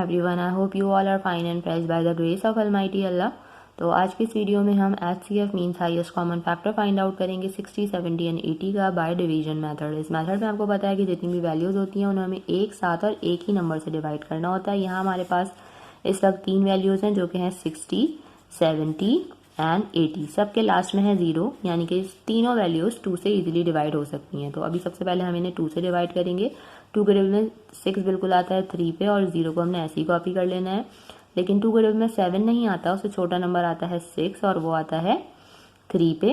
everyone. I hope you all are fine and blessed by the grace of Almighty Allah. तो आज की इस video में हम HCF means highest common factor find out करेंगे 60, 70 and 80 का बाय डिवीजन मेथड। इस मेथड में आपको पता है कि जितनी भी वैल्यूज होती हैं उन्हें हमें एक साथ और एक ही नंबर से डिवाइड करना होता है। यहाँ हमारे पास इस वक्त तीन वैल्यूज हैं जो कि हैं 60, 70 एंड 80। सबके लास्ट में है 0, यानी कि तीनों वैल्यूज 2 से इजीली डिवाइड हो सकती हैं। तो अभी सबसे पहले हम इन्हें 2 से डिवाइड करेंगे। 2 के टेबल में 6 बिल्कुल आता है 3 पे, और 0 को हमने ऐसे ही कॉपी कर लेना है। लेकिन 2 के टेबल में 7 नहीं आता, उससे छोटा नंबर आता है 6 और वो आता है 3 पे।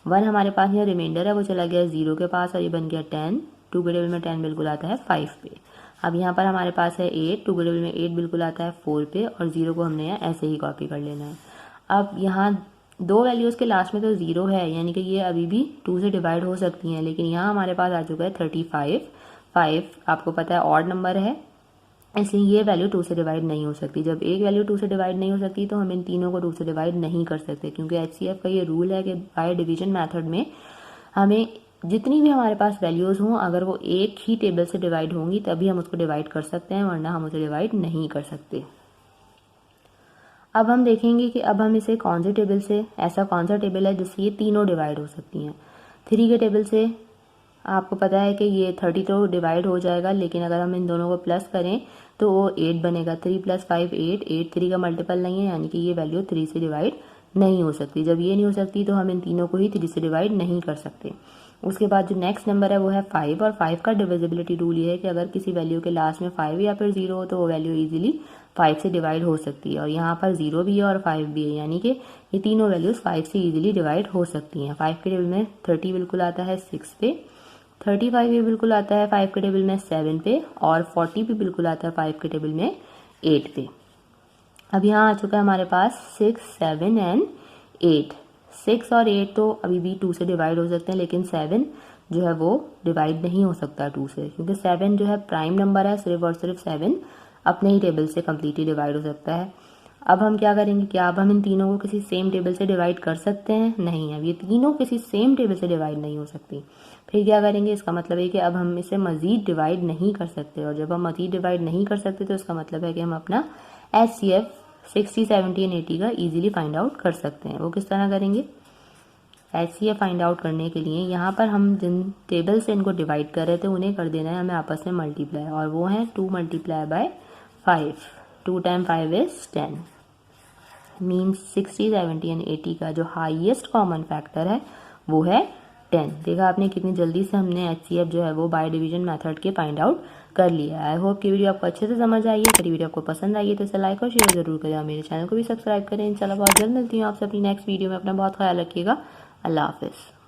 1 हमारे पास यहाँ रिमाइंडर है, वो चला गया 0 के पास और ये बन गया 10। 2 के टेबल में 10 बिल्कुल आता है 5 पे। अब यहाँ पर हमारे पास है 8। 2 के टेबल में 8 बिल्कुल आता है 4 पे, और 0 को हमने यहाँ ऐसे ही कॉपी कर लेना है। अब यहाँ दो वैल्यूज़ के लास्ट में तो 0 है, यानी कि ये अभी भी 2 से डिवाइड हो सकती हैं। लेकिन यहाँ हमारे पास आ चुका है 35। 5 आपको पता है ऑड नंबर है, इसलिए ये वैल्यू 2 से डिवाइड नहीं हो सकती। जब एक वैल्यू 2 से डिवाइड नहीं हो सकती तो हम इन तीनों को 2 से डिवाइड नहीं कर सकते, क्योंकि HCF का ये रूल है कि बाय डिवीजन मेथड में हमें जितनी भी हमारे पास वैल्यूज़ हों, अगर वो एक ही टेबल से डिवाइड होंगी तभी हम उसको डिवाइड कर सकते हैं, वरना हम उसे डिवाइड नहीं कर सकते। अब हम देखेंगे कि अब हम इसे कौन से टेबल से, ऐसा कौन सा टेबल है जिससे ये तीनों डिवाइड हो सकती हैं। 3 के टेबल से आपको पता है कि ये 30 तो डिवाइड हो जाएगा, लेकिन अगर हम इन दोनों को प्लस करें तो वो 8 बनेगा। 3 + 5 8। 8 3 का मल्टीपल नहीं है, यानी कि ये वैल्यू 3 से डिवाइड नहीं हो सकती। जब ये नहीं हो सकती तो हम इन तीनों को ही 3 से डिवाइड नहीं कर सकते। उसके बाद जो नेक्स्ट नंबर है वो है 5, और 5 का डिविजिबिलिटी रूल ये है कि अगर किसी वैल्यू के लास्ट में 5 या फिर 0 हो तो वो वैल्यू इजीली 5 से डिवाइड हो सकती है। और यहाँ पर 0 भी है और 5 भी है, यानी कि ये तीनों वैल्यूज़ 5 से इजीली डिवाइड हो सकती हैं। 5 के टेबल में 30 बिल्कुल आता है 6 पे, 35 भी बिल्कुल आता है 5 के टेबल में 7 पे, और 40 भी बिल्कुल आता है 5 के टेबल में 8 पे। अब यहाँ आ चुका है हमारे पास 6, 7 एंड 8। 6 और 8 तो अभी भी 2 से डिवाइड हो सकते हैं, लेकिन 7 जो है वो डिवाइड नहीं हो सकता 2 से, क्योंकि 7 जो है प्राइम नंबर है। सिर्फ और सिर्फ 7 अपने ही टेबल से कम्प्लीटली डिवाइड हो सकता है। अब हम क्या करेंगे, क्या अब हम इन तीनों को किसी सेम टेबल से डिवाइड कर सकते हैं? नहीं, अब ये तीनों किसी सेम टेबल से डिवाइड नहीं हो सकती। फिर क्या करेंगे, इसका मतलब है कि अब हम इसे मज़ीद डिवाइड नहीं कर सकते, और जब हम मज़ीद डिवाइड नहीं कर सकते तो इसका मतलब है कि हम अपना HCF 60, 70 एंड 80 का ईजिली फाइंड आउट कर सकते हैं। वो किस तरह करेंगे? HCF फाइंड आउट करने के लिए यहाँ पर हम जिन टेबल से इनको डिवाइड कर रहे थे उन्हें कर देना है हमें आपस में मल्टीप्लाई, और वो है 2 × 5। 2 × 5 इज 10। मीन्स 60, 70 एंड 80 का जो हाईएस्ट कॉमन फैक्टर है वो है 10। देखा आपने कितनी जल्दी से हमने HCF जो है वो बाय डिवीजन मेथड के फाइंड आउट कर लिया। आई होप कि वीडियो आपको अच्छे से समझ आई है। अगर वीडियो आपको पसंद आई है तो इसे लाइक और शेयर जरूर करें, और मेरे चैनल को भी सब्सक्राइब करें। इंशाल्लाह बहुत जल्द मिलती हूँ आपसे अपनी नेक्स्ट वीडियो में। अपना बहुत ख्याल रखिएगा। अल्लाह हाफिज़।